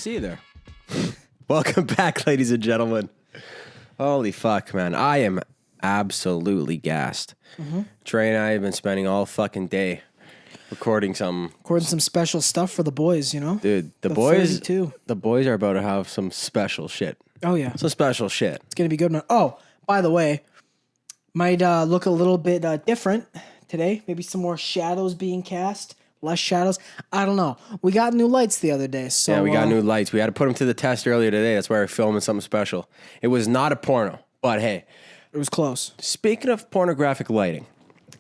see you there. Welcome back, ladies and gentlemen. Holy fuck, man. I am absolutely gassed. Trey and I have been spending all fucking day recording some special stuff for the boys, you know? Dude, the boys are about to have some special shit. Oh, yeah. Some special shit. It's going to be good. Oh, by the way, might look a little bit different today. Maybe some more shadows being cast. Less shadows. I don't know. We got new lights the other day. So yeah, we got new lights. We had to put them to the test earlier today. That's why we're filming something special. It was not a porno, but hey. It was close. Speaking of pornographic lighting,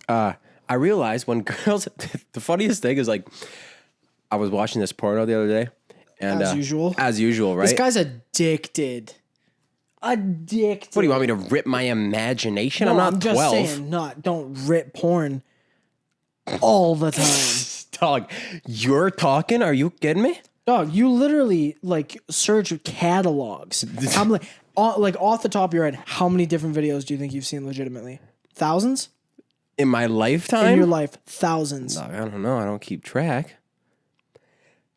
I realized when girls... the funniest thing is, like, I was watching this porno the other day. And, as usual. As usual, right? This guy's addicted. Addicted. What, do you want me to rip my imagination? No, I'm not I'm 12. just saying, don't rip porn all the time. Dog, you're talking? Are you kidding me? Dog, you literally like search catalogs. I'm like off the top of your head, how many different videos do you think you've seen legitimately? Thousands? In my lifetime? In your life, thousands. Dog, I don't know. I don't keep track.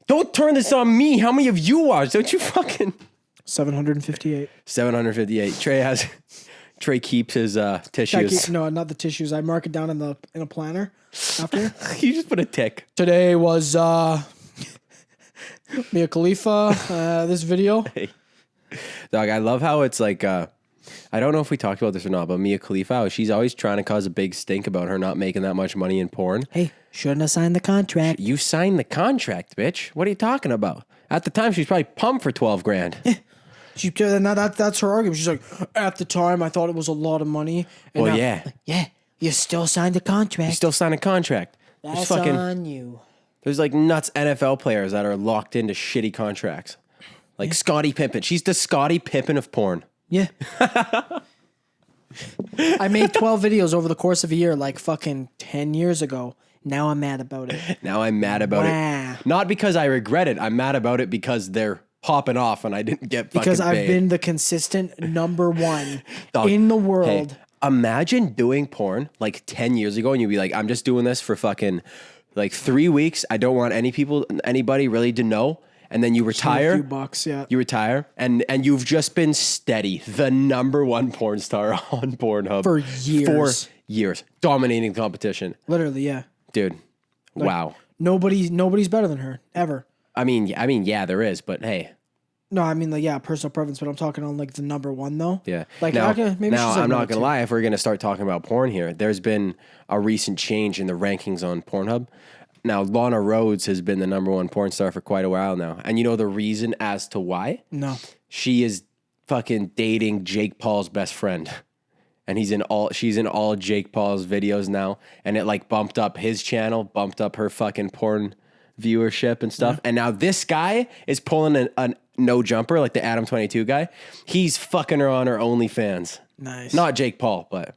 Don't turn this on me. How many of you watch? Don't you fucking... 758. 758. Trey keeps his tissues. No, not the tissues. I mark it down in a planner after. You just put a tick. Today was Mia Khalifa, this video. Hey. Dog, I love how it's like, I don't know if we talked about this or not, but Mia Khalifa, she's always trying to cause a big stink about her not making that much money in porn. Hey, shouldn't have signed the contract. You signed the contract, bitch. What are you talking about? At the time, she was probably pumped for 12 grand. That's her argument. She's like, at the time, I thought it was a lot of money. And well, now, yeah, you still signed the contract. You still signed a contract. That's on you. There's like nuts NFL players that are locked into shitty contracts. Like Scottie Pippen. She's the Scottie Pippen of porn. Yeah. I made 12 videos over the course of a year, like fucking 10 years ago. Now I'm mad about it. Now I'm mad about it. Not because I regret it. I'm mad about it because they're popping off and I didn't get fucking because I've paid. been the consistent number one in the world. Hey, imagine doing porn like 10 years ago and you'd be like, I'm just doing this for fucking like 3 weeks. I don't want anybody really to know. And then you retire. A few bucks, yeah. You retire and you've just been steady, the number one porn star on Pornhub. For years. 4 years. Dominating the competition. Literally, yeah. Dude, wow. Nobody's better than her, ever. I mean, yeah, there is, but hey. No, I mean, like, yeah, personal preference, but I'm talking on, like, the number one, though. Yeah. Like, now, maybe now I'm not going to lie, if we're going to start talking about porn here, there's been a recent change in the rankings on Pornhub. Now, Lana Rhoades has been the number one porn star for quite a while now. And you know the reason as to why? No. She is fucking dating Jake Paul's best friend. And she's in all Jake Paul's videos now. And it, like, bumped up his channel, bumped up her fucking porn viewership and stuff. Yeah. And now this guy is pulling a no jumper, like the Adam 22 guy. He's fucking her on her OnlyFans. Nice. Not Jake Paul, but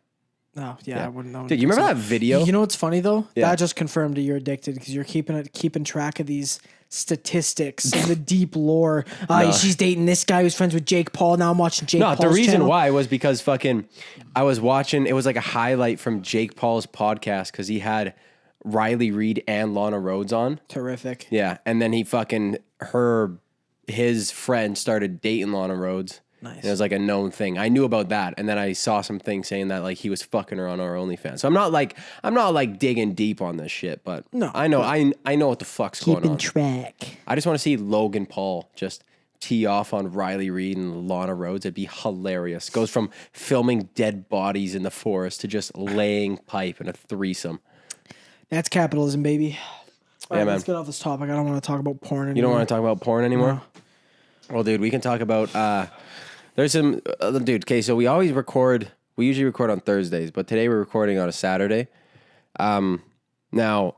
no, yeah. I wouldn't know. Dude, you remember that video? You know what's funny though? Yeah. That just confirmed that you're addicted because you're keeping track of these statistics and the deep lore. She's dating this guy who's friends with Jake Paul. Now I'm watching Jake Paul's the reason channel. why was because fucking I was watching, it was like a highlight from Jake Paul's podcast because he had Riley Reid and Lana Rhoades on. Terrific. Yeah. And then he fucking, his friend started dating Lana Rhoades. Nice. And it was like a known thing. I knew about that. And then I saw some things saying that like he was fucking her on our OnlyFans. So I'm not like digging deep on this shit, but no, I know, I know what the fuck's going on. Keeping track. I just want to see Logan Paul just tee off on Riley Reid and Lana Rhoades. It'd be hilarious. Goes from filming dead bodies in the forest to just laying pipe in a threesome. That's capitalism, baby. All right, man. Let's get off this topic. I don't want to talk about porn anymore. You don't want to talk about porn anymore? No. Well, dude, we can talk about... there's some... dude, okay, so we usually record on Thursdays, but today we're recording on a Saturday. Now,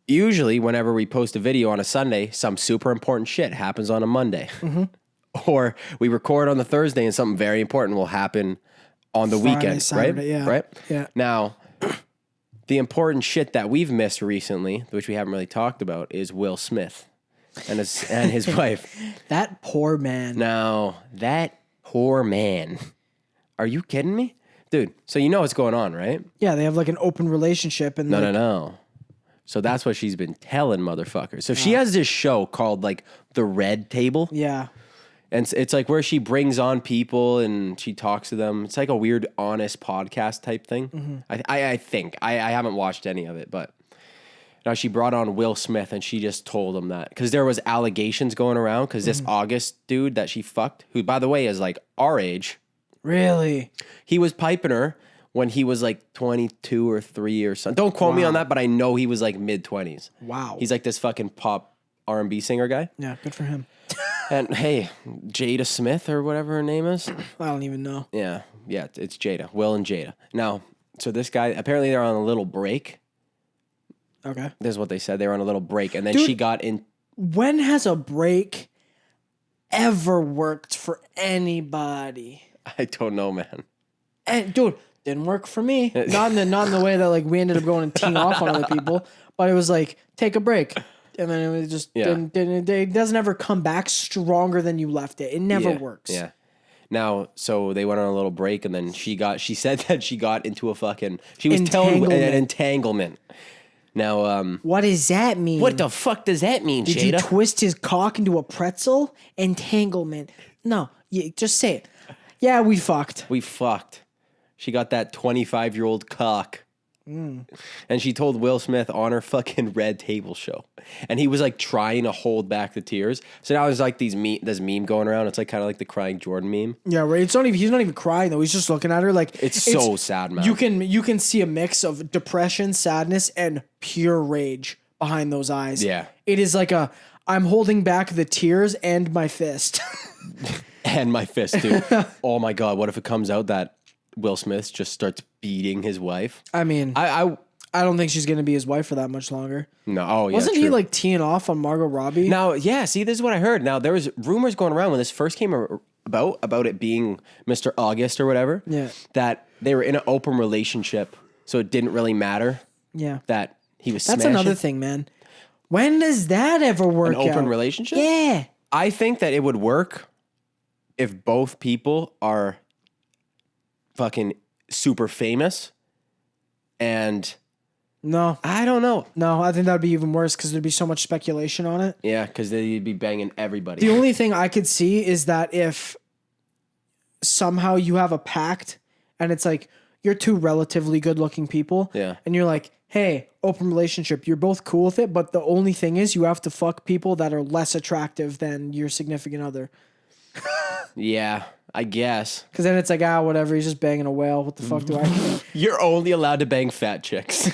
usually whenever we post a video on a Sunday, some super important shit happens on a Monday. Mm-hmm. Or we record on the Thursday and something very important will happen on the weekend, Saturday, right? Yeah. Right? Yeah. Now... the important shit that we've missed recently, which we haven't really talked about, is Will Smith and his wife. That poor man. Now, that poor man. Are you kidding me? Dude, so you know what's going on, right? Yeah, they have like an open relationship. And No. So that's what she's been telling motherfuckers. So she has this show called like The Red Table. Yeah. And it's like where she brings on people and she talks to them. It's like a weird, honest podcast type thing. Mm-hmm. I think. I haven't watched any of it, but now she brought on Will Smith and she just told him that. Because there was allegations going around because this August dude that she fucked, who, by the way, is like our age. Really? He was piping her when he was like 22 or 3 or something. Don't quote me on that, but I know he was like mid-20s. Wow. He's like this fucking pop R&B singer guy. Yeah, good for him. And hey, Jada Smith or whatever her name is. I don't even know. Yeah, it's Jada. Will and Jada. Now, so this guy, apparently they're on a little break. Okay. This is what they said. They were on a little break. And then Dude, she got in. When has a break ever worked for anybody? I don't know, man. And dude, didn't work for me. Not in the way that like we ended up going and teeing off on other people, but it was like take a break, and then it was just didn't it doesn't ever come back stronger than you left it. It never works. Yeah. Now, so they went on a little break, and then she said that she got into a fucking, she was telling an entanglement. Now, what does that mean? What the fuck does that mean, Did Jada? you twist his cock into a pretzel? Entanglement. No, just say it. Yeah, we fucked. We fucked. She got that 25-year-old cock. And she told Will Smith on her fucking Red Table show. And he was like trying to hold back the tears. So now there's like this meme going around. It's like kind of like the crying Jordan meme. Yeah, right. He's not even crying though. He's just looking at her like it's so sad, man. You can see a mix of depression, sadness, and pure rage behind those eyes. Yeah. It is like I'm holding back the tears and my fist. And my fist, dude. Oh my God. What if it comes out that Will Smith just starts beating his wife? I mean, I don't think she's gonna be his wife for that much longer. No, oh yeah. Wasn't he like teeing off on Margot Robbie? Now, yeah. See, this is what I heard. Now there was rumors going around when this first came about it being Mr. August or whatever. Yeah. That they were in an open relationship, so it didn't really matter. Yeah. That he was. That's another thing, man. When does that ever work? An open relationship? Yeah. I think that it would work if both people are fucking super famous and no, I don't know. No, I think that'd be even worse because there'd be so much speculation on it. Yeah, because they'd be banging everybody. The only thing I could see is that if somehow you have a pact and it's like you're two relatively good looking people, yeah, and you're like, hey, open relationship, you're both cool with it, but the only thing is you have to fuck people that are less attractive than your significant other. Yeah, I guess. Because then it's like, whatever, he's just banging a whale. What the fuck do I care? You're only allowed to bang fat chicks.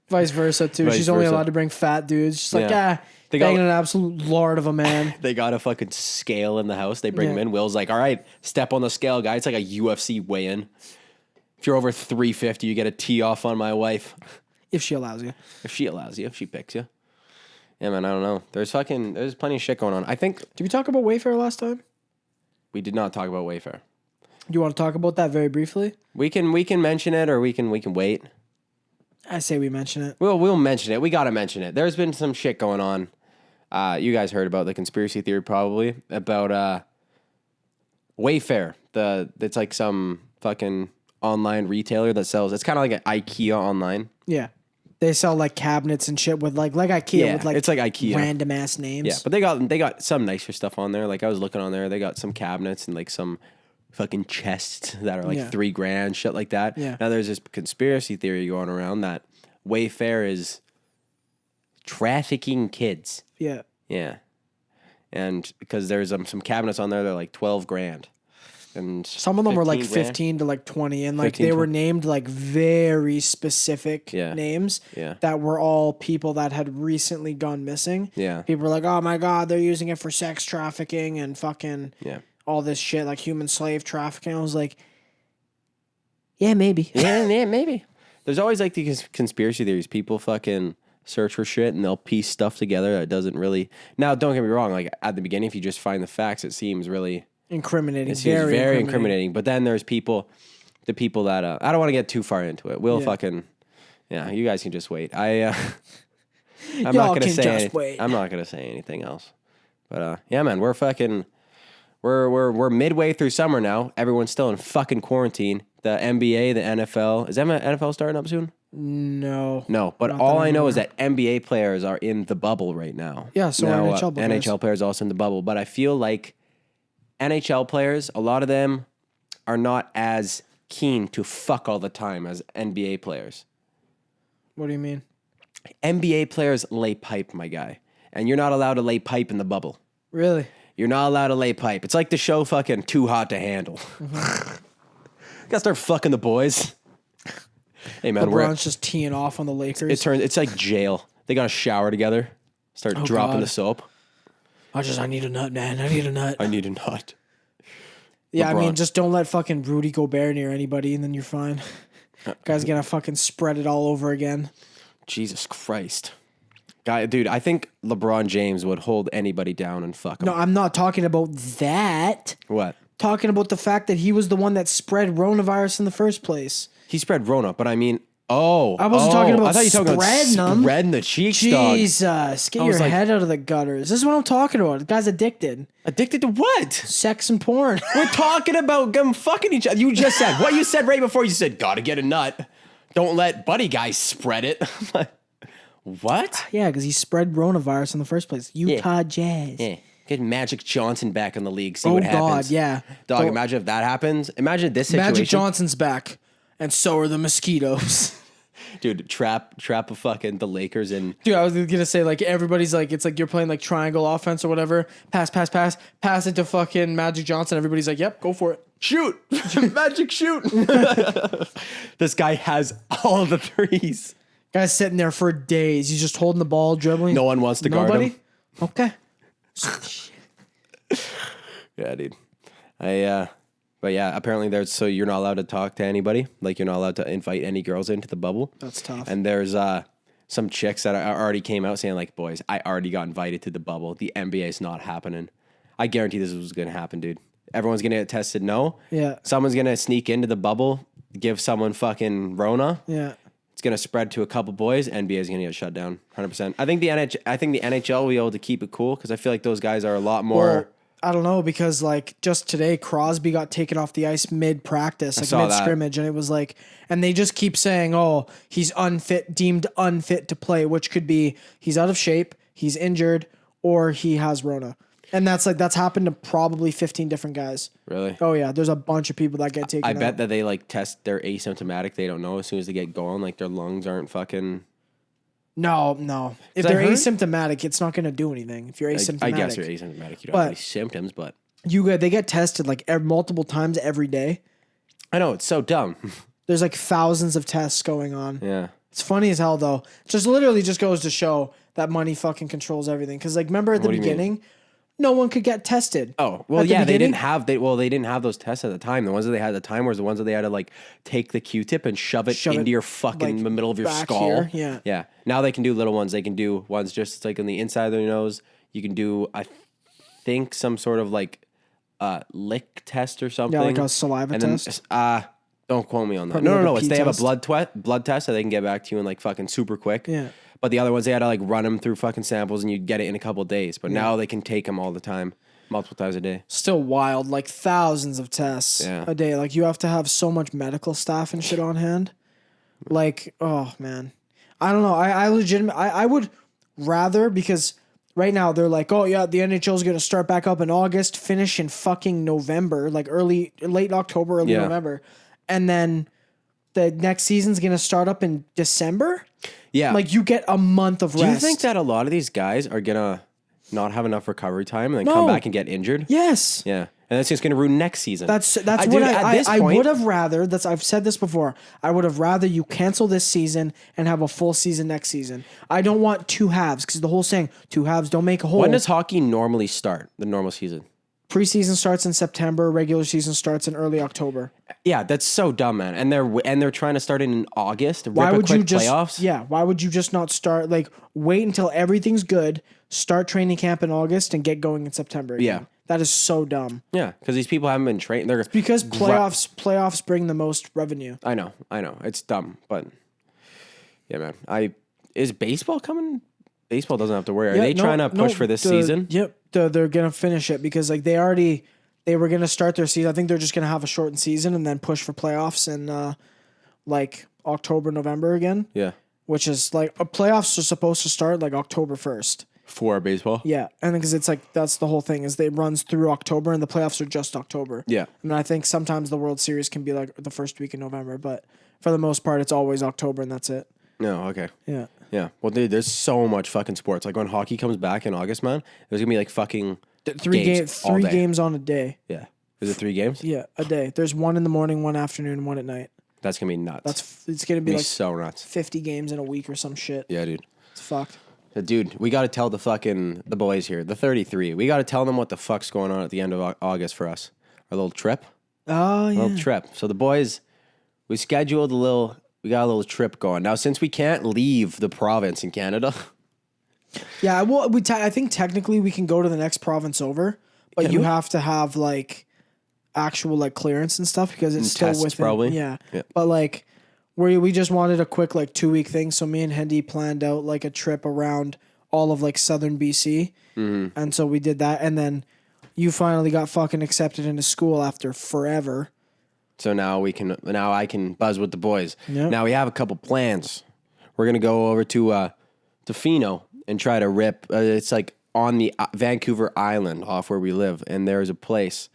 Vice versa, too. She's only allowed to bring fat dudes. She's like, banging an absolute lord of a man. They got a fucking scale in the house. They bring him in. Will's like, all right, step on the scale, guy. It's like a UFC weigh-in. If you're over 350, you get a tee off on my wife. If she allows you. If she allows you. If she picks you. Yeah, man, I don't know. There's plenty of shit going on. I think... Did we talk about Wayfair last time? We did not talk about Wayfair. Do you want to talk about that very briefly? We can mention it, or we can wait. I say we mention it. We'll mention it. We got to mention it. There's been some shit going on. You guys heard about the conspiracy theory probably about Wayfair. It's like some fucking online retailer that sells. It's kind of like an IKEA online. Yeah. They sell like cabinets and shit with like IKEA with like it's like IKEA random ass names. Yeah, but they got some nicer stuff on there. Like I was looking on there, they got some cabinets and like some fucking chests that are like $3,000, shit like that. Yeah. Now there's this conspiracy theory going around that Wayfair is trafficking kids. Yeah. Yeah. And because there's some cabinets on there that are like $12,000. And some of them were like 15 15 to like 20, and like 15, they were 20. named like very specific names that were all people that had recently gone missing. Yeah. People were like, oh my God, they're using it for sex trafficking and fucking all this shit, like human slave trafficking. I was like, yeah, maybe. yeah, maybe. There's always like these conspiracy theories. People fucking search for shit and they'll piece stuff together that doesn't really. Now, don't get me wrong. Like at the beginning, if you just find the facts, it seems really incriminating. It seems very incriminating. But then there's the people that I don't want to get too far into it. We'll fucking you guys can just wait. I'm not gonna say I'm not gonna say anything else. But yeah, man, we're fucking we're midway through summer now. Everyone's still in fucking quarantine. The NBA, the NFL. Is NFL starting up soon? No. No, but Not all that I know I'm is that NBA players are in the bubble right now. Yeah, so now, are NHL players. NHL players are also in the bubble, but I feel like NHL players, a lot of them are not as keen to fuck all the time as NBA players. What do you mean? NBA players lay pipe, my guy. And you're not allowed to lay pipe in the bubble. Really? You're not allowed to lay pipe. It's like the show fucking Too Hot to Handle. Gotta start fucking the boys. Hey man, LeBron's just teeing off on the Lakers. It's like jail. They gotta shower together. Start dropping the soap. I need a nut, man. I need a nut. I need a nut. Yeah, LeBron. I mean, just don't let fucking Rudy Gobert near anybody, and then you're fine. Guy's gonna fucking spread it all over again. Jesus Christ. Dude, I think LeBron James would hold anybody down and fuck him. No, I'm not talking about that. What? Talking about the fact that he was the one that spread coronavirus in the first place. He spread Rona, but I mean, I wasn't talking about I thought you were talking spreading about them. spreading the cheeks, dog. Jesus, get your head out of the gutters. This is what I'm talking about. The guy's addicted. Addicted to what? Sex and porn. We're talking about them fucking each other. You just said what you said right before. You said, gotta get a nut. Don't let buddy guys spread it. What? Yeah, because he spread coronavirus in the first place. Utah Jazz. Yeah. Get Magic Johnson back in the league. See what happens. Oh, God, yeah. Dog, imagine if that happens. Imagine this situation. Magic Johnson's back, and so are the mosquitoes. Dude, trap a fucking the Lakers in. Dude, I was gonna say, like, everybody's like, it's like you're playing like triangle offense or whatever. Pass it to fucking Magic Johnson. Everybody's like, yep, go for it. Shoot. Magic shoot. This guy has all the threes. Guy's sitting there for days. He's just holding the ball, dribbling. No one wants to guard him. Okay. Yeah, dude. But yeah, apparently so you're not allowed to talk to anybody. Like you're not allowed to invite any girls into the bubble. That's tough. And there's some chicks that already came out saying like, boys, I already got invited to the bubble. The NBA is not happening. I guarantee this was going to happen, dude. Everyone's going to get tested. No. Yeah. Someone's going to sneak into the bubble, give someone fucking Rona. Yeah. It's going to spread to a couple boys. NBA is going to get shut down 100%. I think the NHL will be able to keep it cool because I feel like those guys are a lot more. Well, I don't know, because like just today Crosby got taken off the ice mid-practice, like mid-scrimmage, and it was like, and they just keep saying, oh, he's deemed unfit to play, which could be he's out of shape, he's injured, or he has Rona. And that's happened to probably 15 different guys. Really? Oh yeah, there's a bunch of people that get taken I out. bet that they like test, they're asymptomatic. They don't know as soon as they get going, like their lungs aren't fucking. No. If they're asymptomatic, it's not going to do anything. If you're asymptomatic. I guess you're asymptomatic. You don't have any symptoms, but. They get tested like multiple times every day. I know, it's so dumb. There's like thousands of tests going on. Yeah. It's funny as hell though. Just literally just goes to show that money fucking controls everything. Because like remember at the beginning, no one could get tested. Oh, well, yeah, they didn't have those tests at the time. The ones that they had at the time were the ones that they had to like take the Q-tip and shove it into your fucking like, the middle of your skull. Here. Yeah. Yeah. Now they can do little ones. They can do ones just like on the inside of their nose. You can do, I think, some sort of like lick test or something. Yeah, like a saliva test. Don't quote me on that. No. They have a blood test so they can get back to you in like fucking super quick. Yeah. But the other ones, they had to like run them through fucking samples and you'd get it in a couple of days. But now they can take them all the time, multiple times a day. Still wild, like thousands of tests a day. Like you have to have so much medical staff and shit on hand. Like, oh man, I don't know. I would rather, because right now they're like, oh yeah, the NHL is going to start back up in August, finish in fucking November, like late October, early November. And then the next season's going to start up in December. Yeah. Like you get a month of rest. Do you think that a lot of these guys are going to not have enough recovery time and then come back and get injured? Yes. Yeah. And that's just going to ruin next season. That's what I would have rather. I've said this before. I would have rather you cancel this season and have a full season next season. I don't want two halves, because the whole saying two halves don't make a whole. When does hockey normally start? The normal season? Preseason starts in September. Regular season starts in early October. Yeah, that's so dumb, man. And they're trying to start it in August. Why would you just playoffs? Yeah. Why would you just not start? Like wait until everything's good. Start training camp in August and get going in September again. Yeah. That is so dumb. Yeah, because these people haven't been trained. They're because playoffs bring the most revenue. I know. It's dumb, but yeah, man. Is baseball coming? Baseball doesn't have to worry. Are they trying to push for this season? Yep. They're gonna finish it because like they were gonna start their season. I think they're just gonna have a shortened season and then push for playoffs in like October, November again. Yeah. Which is like playoffs are supposed to start like October 1st. For baseball? Yeah. And because it's like that's the whole thing is it runs through October and the playoffs are just October. Yeah. I mean, I think sometimes the World Series can be like the first week in November, but for the most part, it's always October and that's it. No, okay. Yeah. Yeah. Well, dude, there's so much fucking sports. Like when hockey comes back in August, man, there's gonna be like fucking Three games on a day. Yeah. Is it 3 games? Yeah, a day. There's one in the morning, one afternoon, one at night. That's gonna be nuts. It's gonna be like so nuts. 50 games in a week or some shit. Yeah, dude. It's fucked. Dude, we got to tell the boys here, the 33. We got to tell them what the fuck's going on at the end of August for us. Our little trip. Oh, yeah. Little trip. So the boys, we got a little trip going. Now, since we can't leave the province in Canada. Yeah, well, I think technically we can go to the next province over, but you have to have like actual like clearance and stuff because it's still tests, within. probably. Yeah. But like we just wanted a quick like 2-week thing, so me and Hendy planned out like a trip around all of like southern BC, and so we did that, and then you finally got fucking accepted into school after forever. So now I can buzz with the boys. Yep. Now we have a couple plans. We're gonna go over to Fino and try to rip. It's like on the Vancouver Island off where we live, and there's a place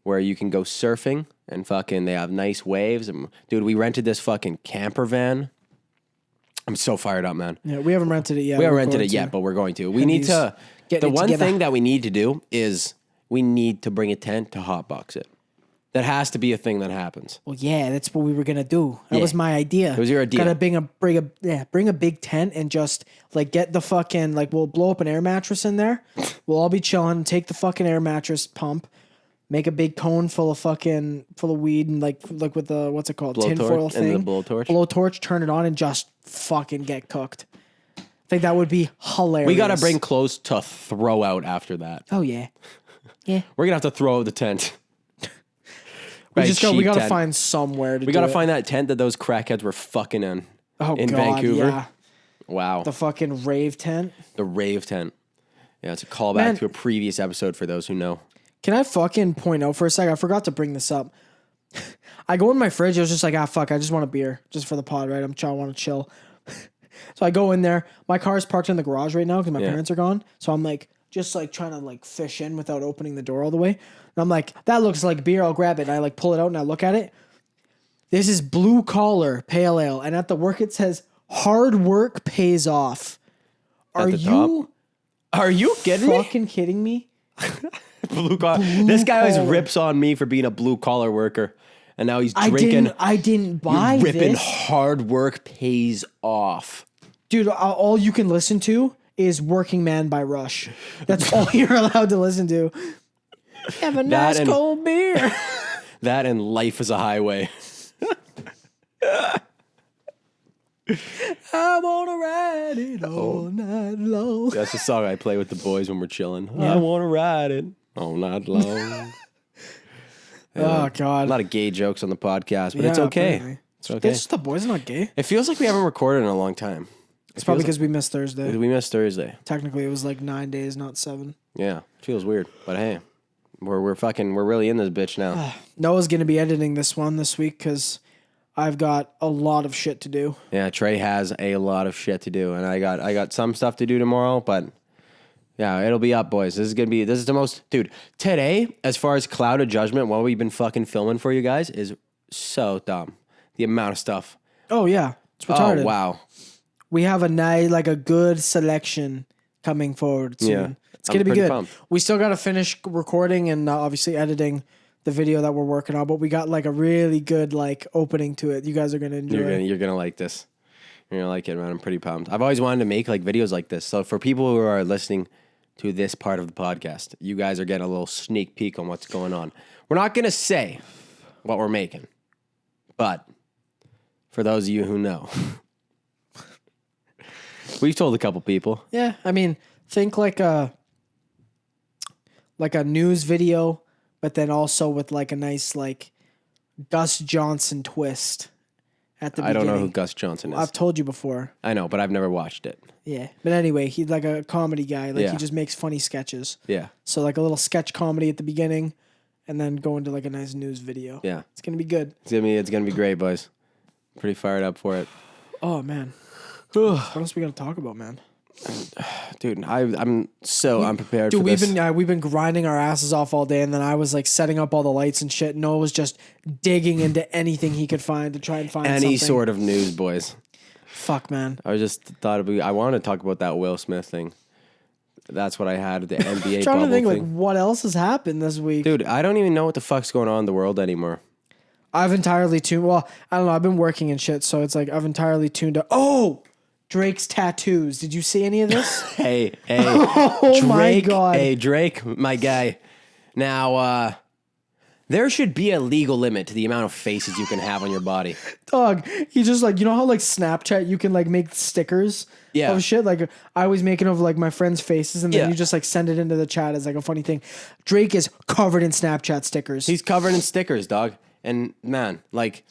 where you can go surfing and fucking they have nice waves. And dude, we rented this fucking camper van. I'm so fired up, man. Yeah, we haven't rented it yet. We haven't rented it yet, but we're going to. We need to. The one thing that we need to do is we need to bring a tent to hotbox it. That has to be a thing that happens. Well, yeah, that's what we were gonna do. That was my idea. It was your idea. Gotta bring a big tent and just like get the fucking like we'll blow up an air mattress in there. We'll all be chilling. Take the fucking air mattress pump. Make a big cone full of weed and like with the what's it called tinfoil thing. And the blowtorch. Blowtorch. Turn it on and just fucking get cooked. I think that would be hilarious. We gotta bring clothes to throw out after that. Oh yeah, yeah. We're gonna have to throw out the tent. We gotta find somewhere to. We gotta find that tent that those crackheads were fucking in. In God, Vancouver. Yeah. Wow. The fucking rave tent. The rave tent. Yeah, it's a callback to a previous episode for those who know. Can I fucking point out for a second? I forgot to bring this up. I go in my fridge. I was just like, fuck. I just want a beer just for the pod, right? I want to chill. So I go in there. My car is parked in the garage right now because my parents are gone. So I'm like, just like trying to like fish in without opening the door all the way. And I'm like, that looks like beer. I'll grab it. And I like pull it out and I look at it. This is Blue Collar Pale Ale. And at the work it says, hard work pays off. Are you kidding me? Fucking kidding me? Blue collar. This guy always rips on me for being a blue collar worker. And now he's drinking. I didn't buy ripping this. Hard work pays off. Dude, all you can listen to is Working Man by Rush. That's all you're allowed to listen to. Have a nice cold beer. That and Life is a Highway. I want to ride it all night long. That's the song I play with the boys when we're chilling. Yeah. I want to ride it all night long. Oh, God. A lot of gay jokes on the podcast, but it's okay. Apparently. It's okay. It's just the boys not gay. It feels like we haven't recorded in a long time. It's probably because we missed Thursday. We missed Thursday. Technically, it was like 9 days, not 7. Yeah, it feels weird, but hey, we're really in this bitch now. Noah's gonna be editing this one this week because I've got a lot of shit to do. Yeah, Trey has a lot of shit to do, and I got some stuff to do tomorrow, but yeah, it'll be up, boys. This is the most, dude. Today, as far as Clouded Judgement, what we've been fucking filming for you guys is so dumb. The amount of stuff. Oh yeah, it's retarded. Oh wow. We have a good selection coming forward soon. Yeah, it's going to be good. Pumped. We still got to finish recording and obviously editing the video that we're working on, but we got like a really good like opening to it. You guys are going to enjoy it. You're going to like this. You're going to like it, man. I'm pretty pumped. I've always wanted to make like videos like this. So for people who are listening to this part of the podcast, you guys are getting a little sneak peek on what's going on. We're not going to say what we're making, but for those of you who know... We've told a couple people. Yeah, I mean, think like a news video, but then also with like a nice like Gus Johnson twist at the beginning. I don't know who Gus Johnson is. I've told you before. I know, but I've never watched it. Yeah, but anyway, he's like a comedy guy. Like he just makes funny sketches. Yeah. So like a little sketch comedy at the beginning, and then go into like a nice news video. Yeah, it's gonna be good. It's gonna be great, boys. Pretty fired up for it. Oh man. What else we gonna talk about, man? Dude, I'm so unprepared Dude, for this. we've been grinding our asses off all day, and then I was like setting up all the lights and shit. Noah was just digging into anything he could find to try and find any something. sort of news, boys. Fuck, man. I just thought I wanted to talk about that Will Smith thing. That's what I had, the NBA Trying to think thing. like what else has happened this week. Dude, I don't even know what the fuck's going on in the world anymore. I've entirely tuned. Well, I don't know. I've been working and shit, so it's like I've entirely tuned out. Oh, Drake's tattoos. Did you see any of this? Hey, Oh Drake, my God. Hey, Drake, my guy. Now, there should be a legal limit to the amount of faces you can have on your body. Dog, he just like, you know how like Snapchat you can like make stickers of shit? Like I was making of like my friends' faces and then you just like send it into the chat as like a funny thing. Drake is covered in Snapchat stickers. He's covered in stickers, dog. And man, like,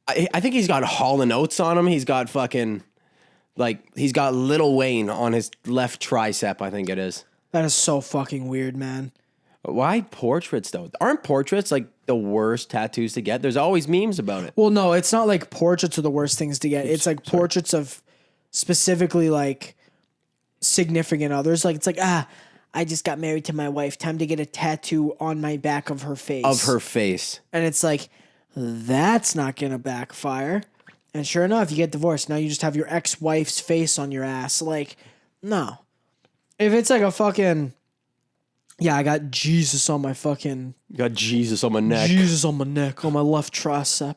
I think he's got Hall & Oates on him. He's got fucking, like, he's got Lil Wayne on his left tricep, I think it is. That is so fucking weird, man. Why portraits, though? Aren't portraits, like, the worst tattoos to get? There's always memes about it. Well, no, it's not like portraits are the worst things to get. It's like portraits of specifically, like, significant others. Like, it's like, I just got married to my wife. Time to get a tattoo on my back of her face. Of her face. And it's like, that's not going to backfire. And sure enough, you get divorced. Now you just have your ex-wife's face on your ass. Like, no. If it's like a fucking... Yeah, I got Jesus on my fucking... You got Jesus on my neck. Jesus on my neck, on my left tricep.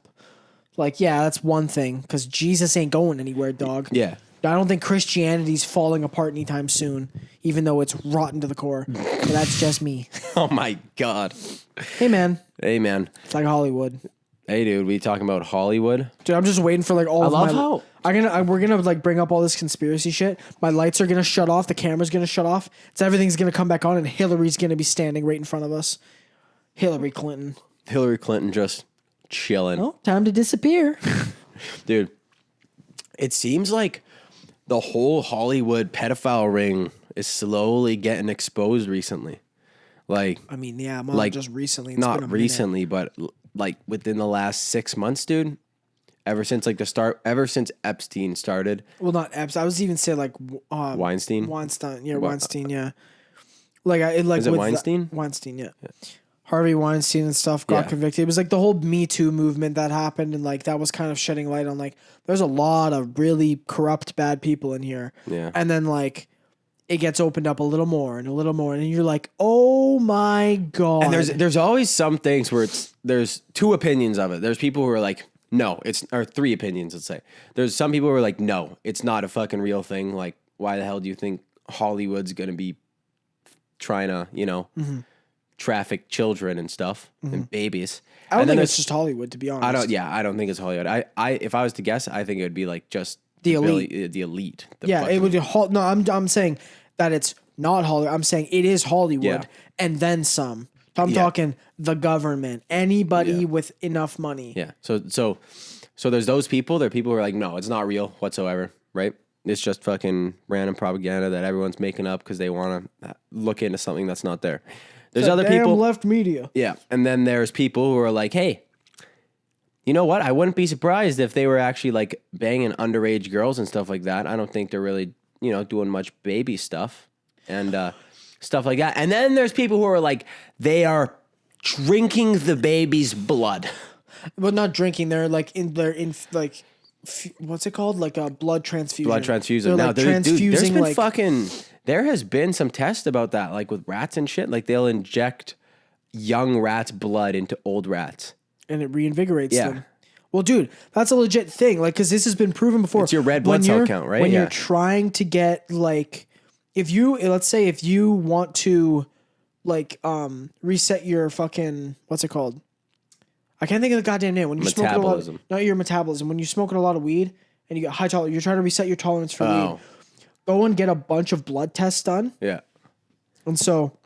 Like, yeah, that's one thing. Because Jesus ain't going anywhere, dog. Yeah. I don't think Christianity's falling apart anytime soon, even though it's rotten to the core. But that's just me. Oh, my God. Hey, man. Hey, man. It's like Hollywood. Hey, dude, we talking about Hollywood? Dude, I'm just waiting for like all of love my... how- we're gonna like bring up all this conspiracy shit. My lights are gonna shut off. The camera's gonna shut off. So everything's gonna come back on, and Hillary's gonna be standing right in front of us. Hillary Clinton. Hillary Clinton just chilling. Oh, time to disappear. Dude, it seems like the whole Hollywood pedophile ring is slowly getting exposed recently. Like, I mean, yeah, not like, just recently. It's not been a recently, but like within the last 6 months, dude. Ever since Epstein started. Well, not Epstein. I was even say like Weinstein. Weinstein, yeah, Weinstein, yeah. Like Is it Weinstein? Weinstein, yeah. Harvey Weinstein and stuff got convicted. It was like the whole Me Too movement that happened, and like that was kind of shedding light on like there's a lot of really corrupt, bad people in here. Yeah. And then like it gets opened up a little more, and you're like, oh my God. And there's always some things where there's two opinions of it. There's people who are like, no, or three opinions, let's say. There's some people who are like, no, it's not a fucking real thing. Like, why the hell do you think Hollywood's going to be trying to, traffic children and stuff and babies? I don't think it's just Hollywood, to be honest. I don't think it's Hollywood. If I was to guess, I think it would be like just the elite. The elite. It would be no, I'm saying that it's not Hollywood. I'm saying it is Hollywood and then some. I'm talking the government, anybody with enough money. Yeah. So there's those people. There are people who are like, no, it's not real whatsoever, right? It's just fucking random propaganda that everyone's making up because they want to look into something that's not there. There's other people. Left media. Yeah. And then there's people who are like, hey, you know what? I wouldn't be surprised if they were actually like banging underage girls and stuff like that. I don't think they're really, doing much baby stuff and stuff like that. And then there's people who are like, they are drinking the baby's blood. But not drinking. They're what's it called? Like a blood transfusion. Blood transfusion. They're Now, like transfusing. There has been some tests about that, like with rats and shit. Like they'll inject young rats' blood into old rats. And it reinvigorates them. Well, dude, that's a legit thing. Like, because this has been proven before. It's your red blood cell count, right? When you're trying to get, like, let's say if you want to, like, reset your fucking, what's it called? I can't think of the goddamn name. When you smoke a lot, not your metabolism. When you're smoking a lot of weed and you get high tolerance, you're trying to reset your tolerance for weed. Go and get a bunch of blood tests done. Yeah. And so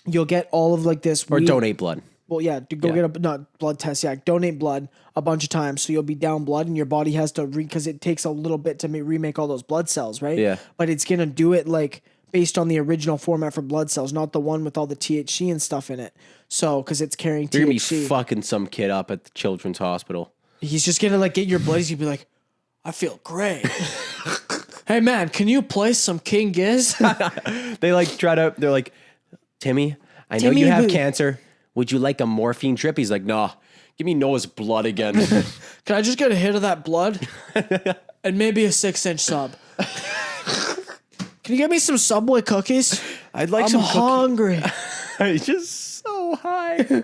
you'll get all of like this. Or weed. donate blood. Well, yeah, to go get a not blood test. Yeah, donate blood a bunch of times, so you'll be down blood, and your body has to because it takes a little bit to remake all those blood cells, right? Yeah. But it's gonna do it like based on the original format for blood cells, not the one with all the THC and stuff in it. So, because it's carrying THC. You're gonna be fucking some kid up at the children's hospital. He's just gonna like get your blood. He's gonna be like, I feel great. Hey man, can you play some King Giz? They're like, Timmy, I know you have cancer. Would you like a morphine drip? He's like, nah, give me Noah's blood again. Can I just get a hit of that blood? And maybe a 6-inch sub. Can you get me some Subway cookies? I'd like I'm hungry. He's just so high.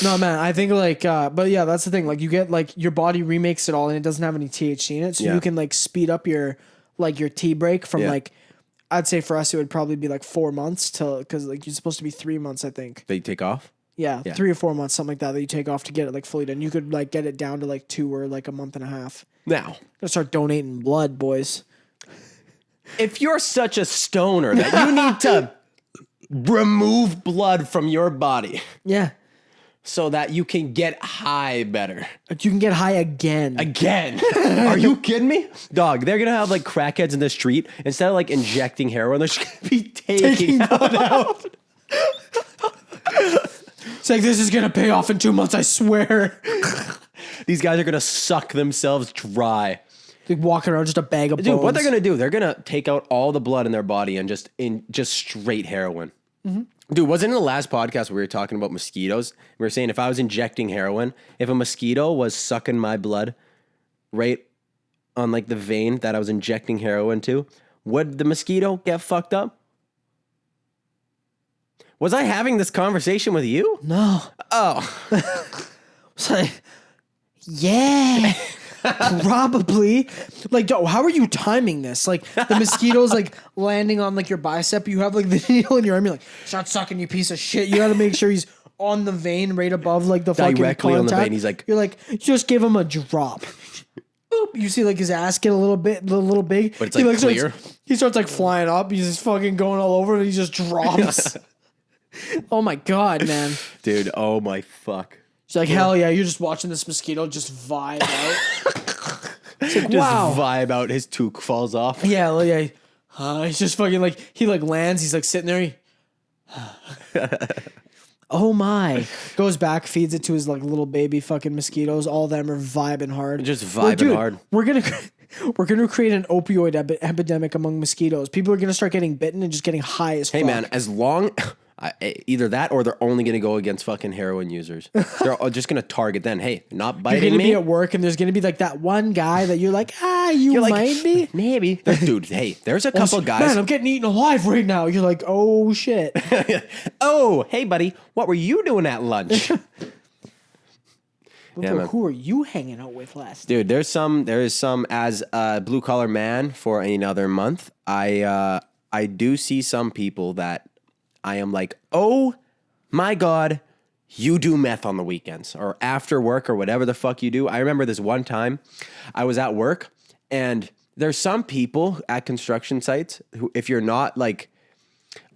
No, man, I think like, but yeah, that's the thing. Like you get like your body remakes it all and it doesn't have any THC in it. So you can like speed up your tea break from like, I'd say for us, it would probably be like 4 months cause like you're supposed to be 3 months, I think. They take off? Yeah, 3 or 4 months, something like that you take off to get it like fully done. You could like get it down to like 2 or like a month and a half. Now. Gonna start donating blood, boys. If you're such a stoner that you need to remove blood from your body. Yeah. So that you can get high better. You can get high again. Again. Are you kidding me? Dog, they're going to have like crackheads in the street. Instead of like injecting heroin, they're just going to be taking blood out. It's like, this is going to pay off in 2 months, I swear. These guys are going to suck themselves dry. Like walking around just a bag of bones. Dude, what they're going to do, they're going to take out all the blood in their body and just straight heroin. Mm-hmm. Dude, wasn't in the last podcast we were talking about mosquitoes? We were saying if I was injecting heroin, if a mosquito was sucking my blood right on like the vein that I was injecting heroin to, would the mosquito get fucked up? Was I having this conversation with you? No. Oh. It's like, yeah. Probably. Like, how are you timing this? Like, the mosquito's like landing on like your bicep. You have like the needle in your arm. You're like, start sucking, you piece of shit. You got to make sure he's on the vein right above like the fucking directly contact. on the vein. He's like, you're like, just give him a drop. Boop. You see like his ass get a little big. But it's like clear. He starts like flying up. He's just fucking going all over and he just drops. Oh my God, man. Dude, oh my fuck. She's like, hell yeah, you're just watching this mosquito just vibe out. It's like, just wow. vibe out. His toque falls off. Yeah, well, yeah. He's just fucking like, he like lands. He's like sitting there. Oh my. Goes back, feeds it to his like little baby fucking mosquitoes. All of them are vibing hard. Just vibing hard. We're going to create an opioid epidemic among mosquitoes. People are going to start getting bitten and just getting high as fuck. Hey man, as long... either that or they're only going to go against fucking heroin users. They're just going to target then. Hey, not biting me. You're going to be at work and there's going to be like that one guy that you're like, you might be. Maybe. Dude, hey, there's a couple guys. Man, I'm getting eaten alive right now. You're like, oh shit. Oh, hey buddy, what were you doing at lunch? Yeah, who are you hanging out with last night? Dude, there is some as a blue collar man for another month. I do see some people that I am like, oh my God, you do meth on the weekends or after work or whatever the fuck you do. I remember this one time I was at work and there's some people at construction sites who, if you're not like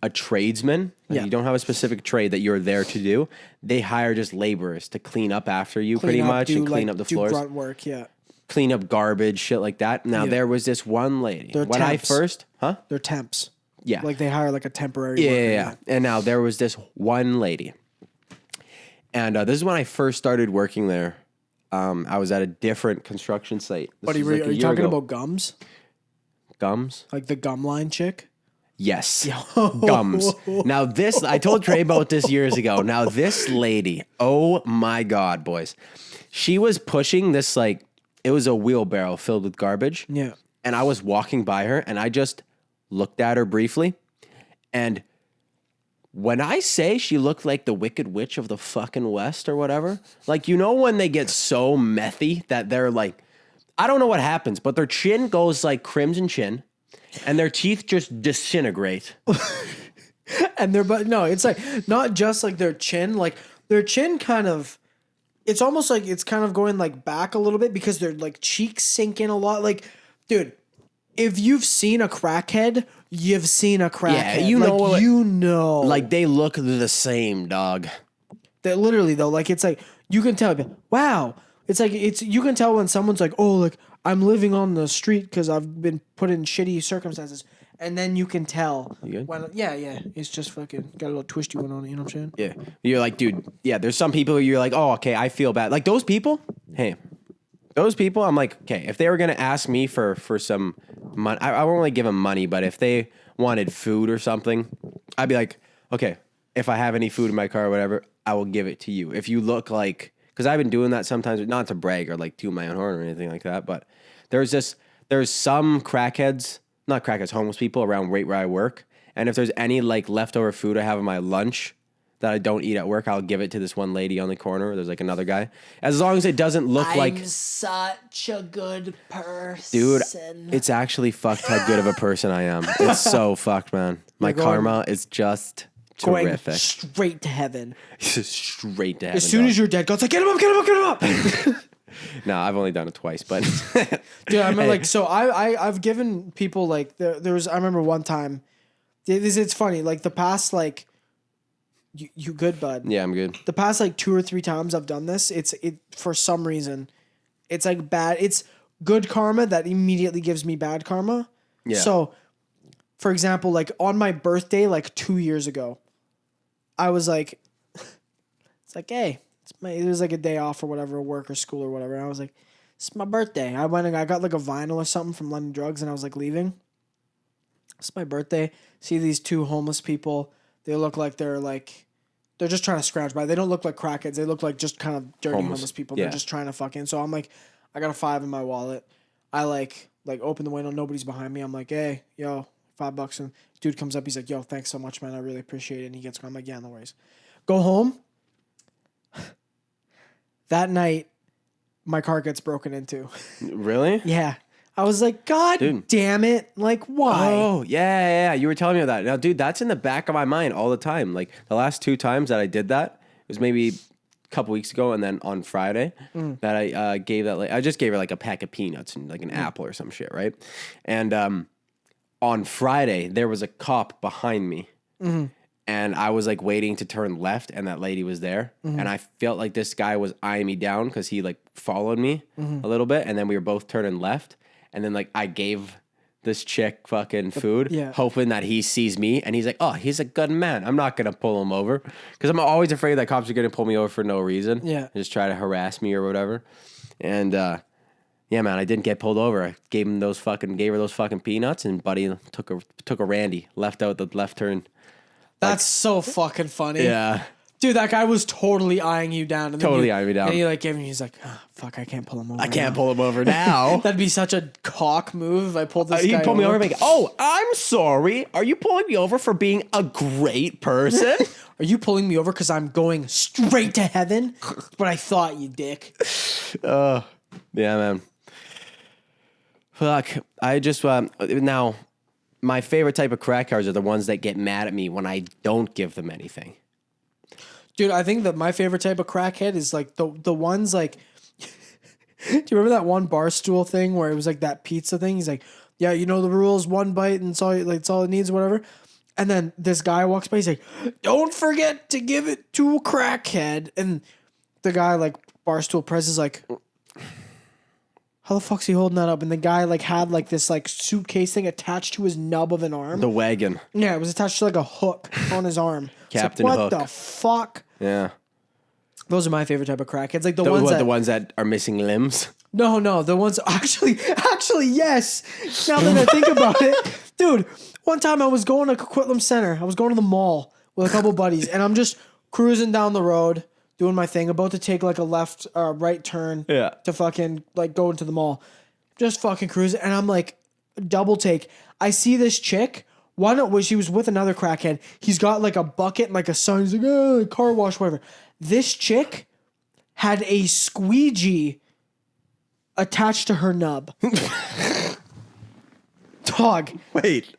a tradesman, like you don't have a specific trade that you're there to do, they hire just laborers to clean up after you and clean up the floors. Do grunt work, yeah. Clean up garbage, shit like that. Now there was this one lady. They're temps. They're temps. Yeah. Like they hire like a temporary worker. Yeah. And now there was this one lady. And this is when I first started working there. I was at a different construction site. But are you talking about gums? Gums? Like the gum line chick? Yes. Gums. Now this, I told Trey about this years ago. Now this lady, oh my God, boys. She was pushing this like, it was a wheelbarrow filled with garbage. Yeah. And I was walking by her and I just looked at her briefly, and when I say she looked like the Wicked Witch of the fucking West or whatever, like, you know when they get so methy that they're like, I don't know what happens, but their chin goes like crimson chin, and their teeth just disintegrate. And it's like, not just like their chin kind of, it's almost like it's kind of going like back a little bit because their like cheeks sink in a lot. Like, dude, if you've seen a crackhead, you've seen a crackhead. Yeah, you know. Like, they look the same, dog. That literally, though, like, it's like, you can tell, wow. It's like, you can tell when someone's like, oh, like, I'm living on the street because I've been put in shitty circumstances. And then you can tell. You good? Yeah. It's just fucking got a little twisty one on it, you know what I'm saying? Yeah. You're like, dude, yeah, there's some people you're like, oh, okay, I feel bad. Like, those people, hey, those people, I'm like, okay, if they were gonna ask me for some money, I won't really give them money, but if they wanted food or something, I'd be like, okay, if I have any food in my car or whatever, I will give it to you. If you look like, because I've been doing that sometimes, not to brag or like toot my own horn or anything like that, but there's some crackheads, not crackheads, homeless people around right where I work, and if there's any like leftover food I have in my lunch that I don't eat at work, I'll give it to this one lady on the corner. There's like another guy. As long as it doesn't look like... I'm such a good person. Dude, it's actually fucked how good of a person I am. It's so fucked, man. My karma is just terrific. Going straight to heaven. Straight to heaven. As soon as you're dead, God's like, get him up, get him up, get him up. No, I've only done it twice, but... Dude, I remember like, so I've given people like, there was, I remember one time, it's funny, like the past like, you good, bud? Yeah, I'm good. The past like 2 or 3 times I've done this, it for some reason, it's like bad. It's good karma that immediately gives me bad karma. Yeah. So, for example, like on my birthday, like 2 years ago, I was like, it's like, hey, it was like a day off or whatever, work or school or whatever. And I was like, it's my birthday. I went and I got like a vinyl or something from London Drugs, and I was like leaving. It's my birthday. See these 2 homeless people. They look like they're just trying to scrounge by. They don't look like crackheads. They look like just kind of dirty homeless people. Yeah. They're just trying to fucking. So I'm like, I got a 5 in my wallet. I like open the window. Nobody's behind me. I'm like, hey, yo, $5. And dude comes up. He's like, yo, thanks so much, man. I really appreciate it. And he gets gone. I'm like, yeah, no worries. Go home. That night, my car gets broken into. Really? Yeah. I was like, God damn it. Like, why? Oh, yeah. You were telling me that. Now, dude, that's in the back of my mind all the time. Like, the last 2 times that I did that, it was maybe a couple weeks ago, and then on Friday that I gave that, like, I just gave her, like, a pack of peanuts and, like, an apple or some shit, right? And on Friday, there was a cop behind me. And I was, like, waiting to turn left, and that lady was there. And I felt like this guy was eyeing me down because he, like, followed me a little bit, and then we were both turning left. And then, like, I gave this chick fucking food, hoping that he sees me. And he's like, oh, he's a good man. I'm not going to pull him over. Because I'm always afraid that cops are going to pull me over for no reason. Yeah. Just try to harass me or whatever. And, yeah, man, I didn't get pulled over. I gave her those fucking peanuts. And buddy took a Randy, left out the left turn. That's so fucking funny. Yeah. Dude, that guy was totally eyeing you down. And totally eyeing me down. And he like gave me, he's like, oh, fuck, I can't pull him over. I can't pull him over now. That'd be such a cock move if I pulled this guy over. He'd pull me over and be like, oh, I'm sorry. Are you pulling me over for being a great person? Are you pulling me over because I'm going straight to heaven? But I thought, you dick. Yeah, man. Fuck. I just, now, my favorite type of crack cards are the ones that get mad at me when I don't give them anything. Dude, I think that my favorite type of crackhead is like the ones like, do you remember that one Barstool thing where it was like that pizza thing? He's like, yeah, you know the rules, 1 bite and it's all it needs, whatever. And then this guy walks by, he's like, don't forget to give it to a crackhead. And the guy like Barstool Press is like, how the fuck's he holding that up? And the guy like had like this like suitcase thing attached to his nub of an arm. The wagon. Yeah, it was attached to like a hook on his arm. Captain like, Hook. What the fuck? Yeah. Those are my favorite type of crackheads. Like the ones that are missing limbs? No, the ones actually yes. Now that I think about it. Dude, one time I was going to Coquitlam Center. I was going to the mall with a couple buddies, and I'm just cruising down the road, doing my thing, about to take like a left right turn to fucking like go into the mall. Just fucking cruising, and I'm like double take. I see this chick. She was with another crackhead. He's got like a bucket and like a sign. He's like, oh, car wash, whatever. This chick had a squeegee attached to her nub. Dog. Wait.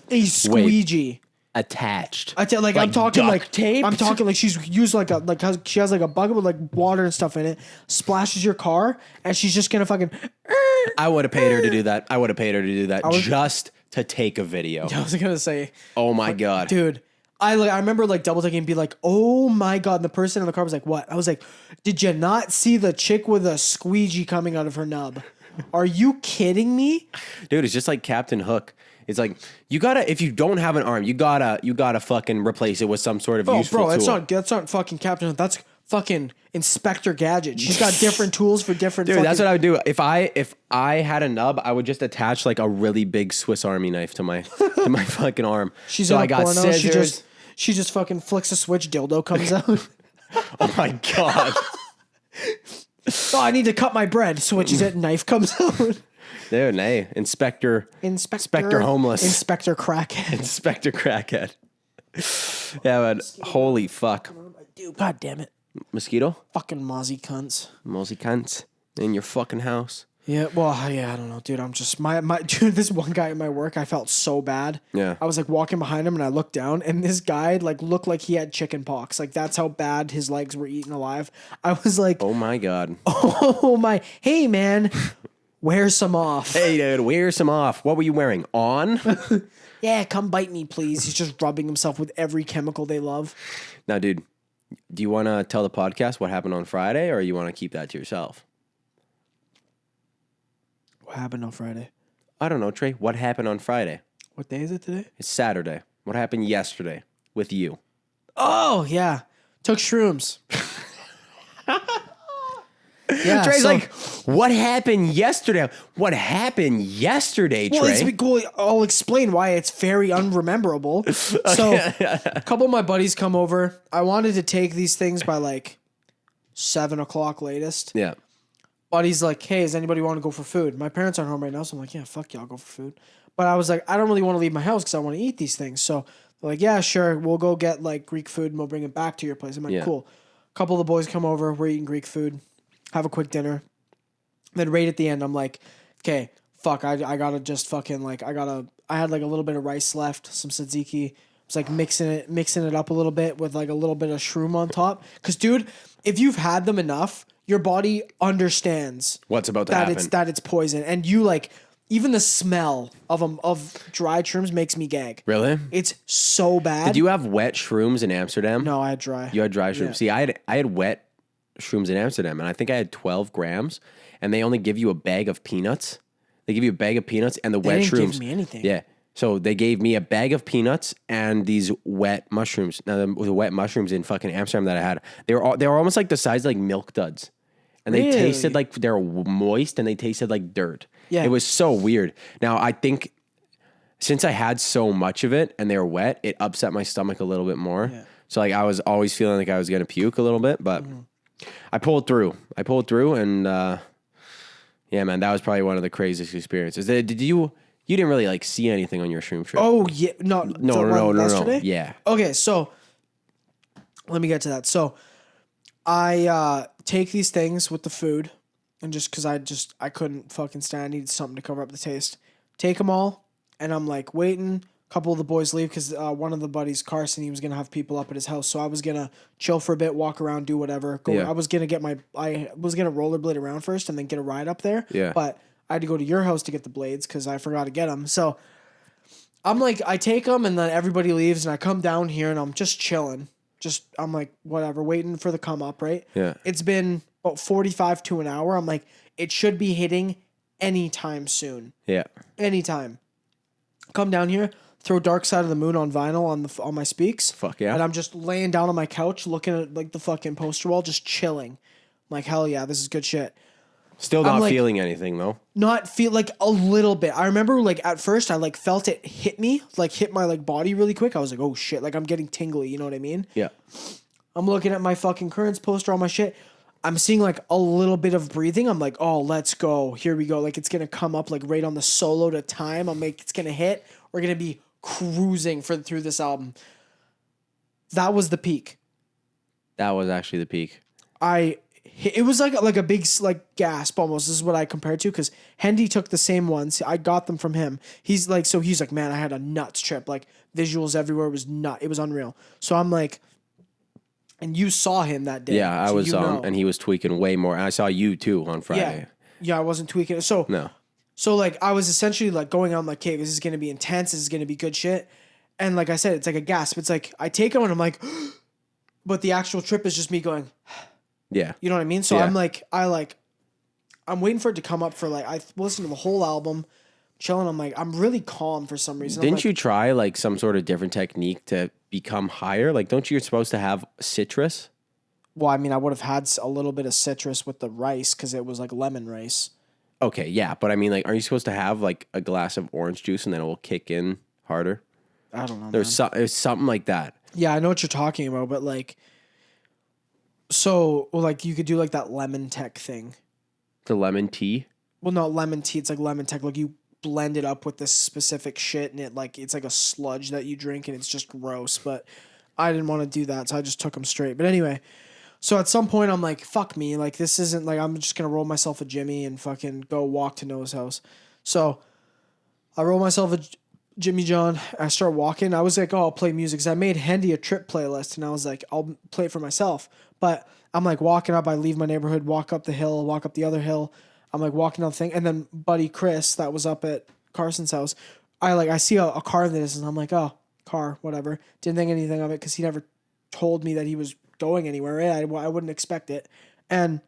A squeegee. Attached. I'm talking like tape. I'm talking like she's used she has like a bucket with like water and stuff in it, splashes your car, and she's just gonna fucking. I would have paid her to do that. Just to take a video. I was gonna say. Oh my god, dude. I remember like double taking and be like, oh my god. And the person in the car was like, what? I was like, did you not see the chick with a squeegee coming out of her nub? Are you kidding me? Dude, it's just like Captain Hook. It's like if you don't have an arm, you gotta fucking replace it with some sort of useful tool. That's not fucking Captain Hook. That's fucking Inspector Gadget. She's got different tools for different. Dude, that's what I would do. If I had a nub, I would just attach like a really big Swiss Army knife to my fucking arm. She's so in I a got porno. scissors. She just fucking flicks a switch. Dildo comes out. Oh my god. Oh, I need to cut my bread. Switches it. Knife comes out. Dude, nay. Inspector Homeless. Inspector Crackhead. Inspector Crackhead. Yeah, man. Holy fuck. Dude, god damn it. Mosquito? Fucking mozzie cunts. Mosey cunts in your fucking house. Yeah, well, yeah, I don't know, dude. I'm just my dude. This one guy at my work, I felt so bad. Yeah, I was like walking behind him, and I looked down, and this guy like looked like he had chicken pox. Like that's how bad his legs were eaten alive. I was like, oh my god. Oh my, hey man, wear some off. Hey dude, wear some off. What were you wearing? On? Yeah, come bite me, please. He's just rubbing himself with every chemical they love. Now, dude, do you want to tell the podcast what happened on Friday, or you want to keep that to yourself? What happened on Friday? I don't know, Trey. What happened on Friday? What day is it today? It's Saturday. What happened yesterday with you? Oh, yeah. Took shrooms. Yeah, Trey's like, what happened yesterday? What happened yesterday, Trey? Well, it's cool. I'll explain why it's very unrememberable. So, a couple of my buddies come over. I wanted to take these things by like 7 o'clock latest. Yeah. Buddy's like, hey, does anybody want to go for food? My parents aren't home right now, so I'm like, yeah, fuck yeah, I'll go for food. But I was like, I don't really want to leave my house because I want to eat these things. So they're like, yeah, sure, we'll go get like Greek food and we'll bring it back to your place. I'm like, cool. A couple of the boys come over, we're eating Greek food, have a quick dinner. Then right at the end, I'm like, okay, fuck, I gotta just fucking like, I had like a little bit of rice left, some tzatziki. It's like mixing it up a little bit with like a little bit of shroom on top. Cause dude, if you've had them enough, your body understands what's about to happen. That it's poison, and you like even the smell of dried shrooms makes me gag. Really? It's so bad. Did you have wet shrooms in Amsterdam? No, I had dry. You had dry shrooms. Yeah. See, I had wet shrooms in Amsterdam, and I think I had 12 grams, and they only give you a bag of peanuts. They give you a bag of peanuts and the wet shrooms. They didn't give me anything. Yeah. So they gave me a bag of peanuts and these wet mushrooms. Now the wet mushrooms in fucking Amsterdam that I had, they were almost like the size of like milk duds. And they tasted like they were moist and they tasted like dirt. Yeah. It was so weird. Now, I think since I had so much of it and they were wet, it upset my stomach a little bit more. Yeah. So like I was always feeling like I was going to puke a little bit, but I pulled through. And yeah, man, that was probably one of the craziest experiences. Did you didn't really like see anything on your shroom trip? Oh, yeah. No. Yeah. Okay, so let me get to that. So I take these things with the food, and just because I couldn't fucking stand, I needed something to cover up the taste. Take them all, and I'm like waiting. A couple of the boys leave because one of the buddies, Carson, he was gonna have people up at his house, so I was gonna chill for a bit, walk around, do whatever. I was gonna rollerblade around first and then get a ride up there. Yeah. But I had to go to your house to get the blades because I forgot to get them. So I'm like, I take them and then everybody leaves, and I come down here and I'm just chilling. I'm like, whatever, waiting for the come up, right? Yeah. It's been about 45 to an hour. I'm like, it should be hitting anytime soon. Yeah. Anytime. Come down here, throw Dark Side of the Moon on vinyl on my speaks. Fuck yeah. And I'm just laying down on my couch looking at like the fucking poster wall, just chilling. I'm like, hell yeah, this is good shit. Still not feeling anything though. Not feel like a little bit. I remember like at first I like felt it hit me, like hit my like body really quick. I was like, oh shit, like I'm getting tingly, you know what I mean? Yeah. I'm looking at my fucking Currents poster, all my shit. I'm seeing like a little bit of breathing. I'm like, oh, let's go. Here we go. Like it's gonna come up like right on the solo to time. It's gonna hit. We're gonna be cruising through this album. That was the peak. That was actually the peak. It was like a big like gasp almost. This is what I compared to because Hendy took the same ones. I got them from him. He's like, man, I had a nuts trip. Like visuals everywhere was nut. It was unreal. So I'm like, and you saw him that day. Yeah, I was and he was tweaking way more. I saw you too on Friday. Yeah, I wasn't tweaking. So no. So like I was essentially like going on like, okay, this is gonna be intense. This is gonna be good shit. And like I said, it's like a gasp. It's like I take them and I'm like, but the actual trip is just me going. Yeah. You know what I mean? So I'm like, I'm waiting for it to come up for like, I listened to the whole album, chilling. I'm like, I'm really calm for some reason. Didn't you try like some sort of different technique to become higher? Like, don't you're supposed to have citrus? Well, I mean, I would have had a little bit of citrus with the rice because it was like lemon rice. Okay, yeah, but I mean, like, are you supposed to have like a glass of orange juice and then it will kick in harder? I don't know. There's something like that. Yeah, I know what you're talking about, but like, so well, like you could do like that lemon tech thing. The lemon tea. Well, not lemon tea. It's like lemon tech. Like you blend it up with this specific shit, and it's like a sludge that you drink, and it's just gross. But I didn't want to do that, so I just took them straight. But anyway, so at some point I'm like, fuck me, like this isn't like I'm just gonna roll myself a Jimmy and fucking go walk to Noah's house. So I roll myself a Jimmy John. I start walking. I was like, oh, I'll play music. 'Cause I made Hendy a trip playlist, and I was like, I'll play it for myself. But I'm like walking up. I leave my neighborhood, walk up the hill, walk up the other hill. I'm like walking down the thing, and then buddy Chris that was up at Carson's house, I see a car in the distance, and I'm like, oh, car, whatever. Didn't think anything of it because he never told me that he was going anywhere. Right? I wouldn't expect it. And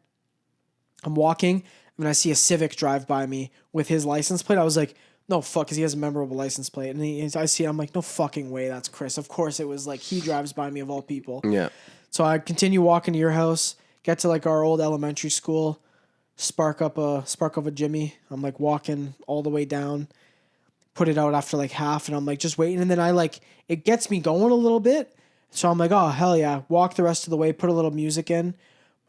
I'm walking, and I see a Civic drive by me with his license plate. I was like, no fuck, because he has a memorable license plate. And I see it, I'm like, no fucking way, that's Chris. Of course it was like he drives by me of all people. Yeah. So I continue walking to your house, get to like our old elementary school. Spark up a Jimmy. I'm like walking all the way down, put it out after like half, and I'm like just waiting. And then it gets me going a little bit. So I'm like, oh, hell yeah. Walk the rest of the way, put a little music in.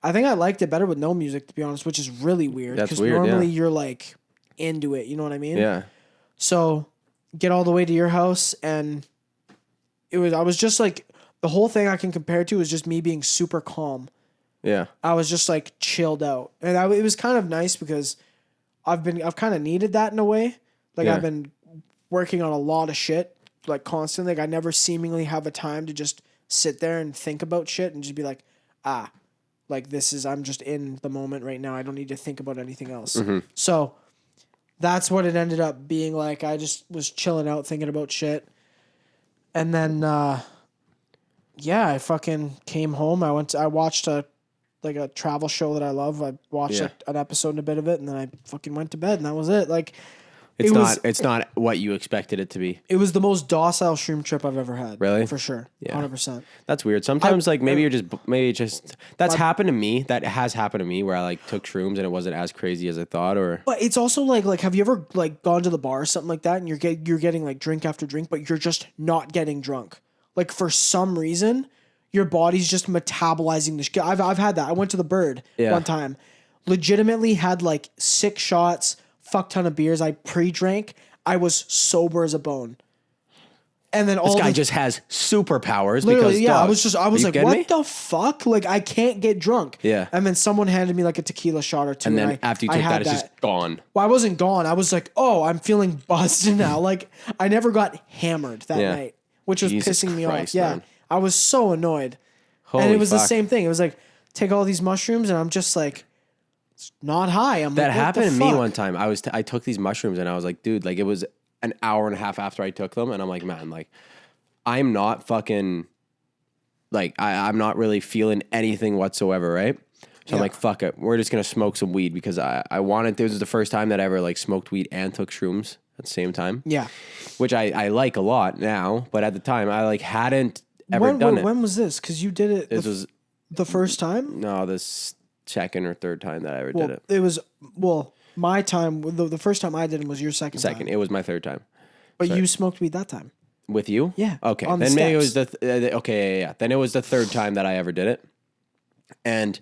I think I liked it better with no music, to be honest, which is really weird. That's weird, normally you're like into it, you know what I mean? Yeah. So get all the way to your house, and I was just like, the whole thing I can compare to is just me being super calm. Yeah. I was just like chilled out, and it was kind of nice because I've kind of needed that in a way. Like I've been working on a lot of shit like constantly. Like I never seemingly have a time to just sit there and think about shit and just be like, like I'm just in the moment right now. I don't need to think about anything else. Mm-hmm. So that's what it ended up being like. I just was chilling out thinking about shit, and then I fucking came home. I watched a travel show that I love. I watched an episode and a bit of it, and then I fucking went to bed, and that was it. Like, it's not what you expected it to be. It was the most docile shroom trip I've ever had. Really? For sure. Yeah. 100%. That's weird. Sometimes that's happened to me. That has happened to me where I like took shrooms and it wasn't as crazy as I thought. But it's also like have you ever like gone to the bar or something like that, and you're getting like drink after drink, but you're just not getting drunk. Like for some reason, your body's just metabolizing the shit. I've had that. I went to the Bird one time. Legitimately had like 6 shots, fuck ton of beers. I pre-drank. I was sober as a bone. And then this guy just has superpowers. Literally, because I was like, what me? the fuck? Like I can't get drunk. Yeah. And then someone handed me like a tequila shot or two. And then after you took that, it's just gone. Well, I wasn't gone. I was like, oh, I'm feeling buzzed now. Like I never got hammered that night, which was pissing me off. Yeah. Man. I was so annoyed. And it was the same thing. It was like, take all these mushrooms, and I'm just like, it's not high. That happened to me one time. I took these mushrooms, and I was like, dude, like it was an hour and a half after I took them, and I'm like, man, like I'm not fucking, like I'm not really feeling anything whatsoever, right? So I'm like, fuck it. We're just going to smoke some weed because I wanted, this was the first time that I ever like smoked weed and took shrooms at the same time. Yeah. Which I like a lot now, but at the time I like hadn't ever done it. When was this? Because you did it was the first time? No, this second or third time that I ever did it. It was, my time, the first time I did it was your second time. It was my third time. But you smoked weed that time. With you? Yeah. Okay. Then maybe it was yeah. Then it was the third time that I ever did it. And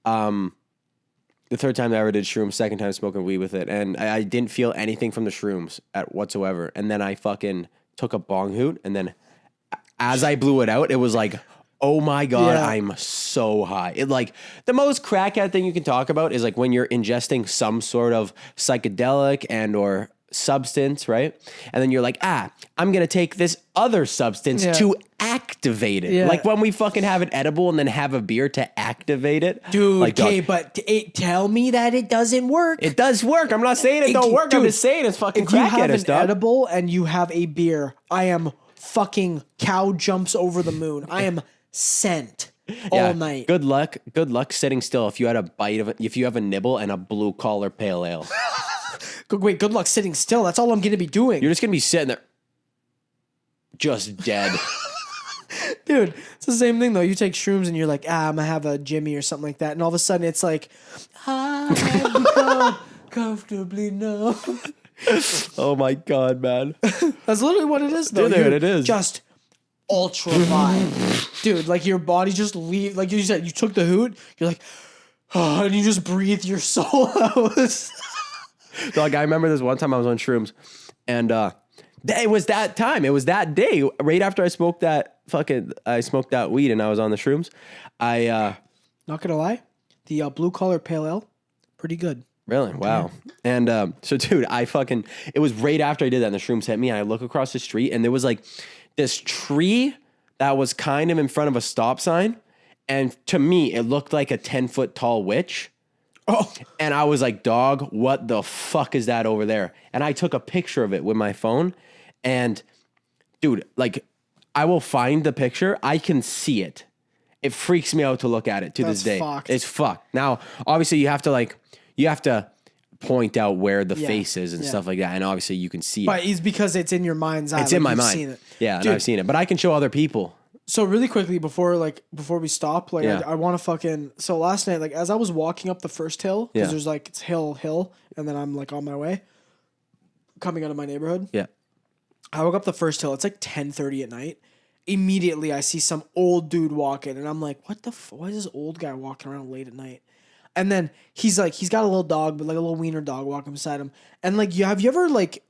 the third time that I ever did shrooms, second time smoking weed with it. And I didn't feel anything from the shrooms whatsoever. And then I fucking took a bong hoot. And then as I blew it out, it was like, oh my God, I'm so high. It like the most crackhead thing you can talk about is like when you're ingesting some sort of psychedelic and or substance, right? And then you're like, I'm going to take this other substance to activate it. Yeah. Like when we fucking have an edible and then have a beer to activate it. Dude, like, okay, but tell me that it doesn't work. It does work. I'm not saying it don't work. Dude, I'm just saying it's fucking crackhead stuff. If you have an edible and you have a beer, I am fucking cow jumps over the moon. I am sent all night. Good luck sitting still if you had a bite of it, if you have a nibble and a blue collar pale ale. Wait, good luck sitting still. That's all I'm going to be doing. You're just going to be sitting there just dead. Dude, it's the same thing though. You take shrooms and you're like, I'm gonna have a Jimmy or something like that, and all of a sudden it's like, I have become comfortably numb. Oh my God, man. That's literally what it is though. Dude, it is. Just ultra vibe. Dude, like your body just leave, like you said, you took the hoot, you're like, oh, and you just breathe your soul out. Dog, I remember this one time I was on shrooms, and it was that time. It was that day, right after I smoked that weed and I was on the shrooms. Not gonna lie, the blue collar pale ale, pretty good. Really? Wow. And so, dude, it was right after I did that, and the shrooms hit me, and I look across the street, and there was like this tree that was kind of in front of a stop sign, and to me, it looked like a 10-foot tall witch. Oh. And I was like, dog, what the fuck is that over there? And I took a picture of it with my phone, and dude, like, I will find the picture. I can see it. It freaks me out to look at it to this day. Fucked. It's fucked. Now, obviously, you have to point out where the face is and stuff like that. And obviously you can see it. But it's because it's in your mind's eye. It's in my mind. Seen it. Yeah, dude, and I've seen it. But I can show other people. So really quickly before we stop, I want to so last night, like as I was walking up the first hill, because there's like it's hill, and then I'm like on my way, coming out of my neighborhood. Yeah. I woke up the first hill. It's like 10:30 at night. Immediately I see some old dude walking, and I'm like, what the why is this old guy walking around late at night? And then he's got a little dog, but like a little wiener dog walking beside him. And like, have you ever like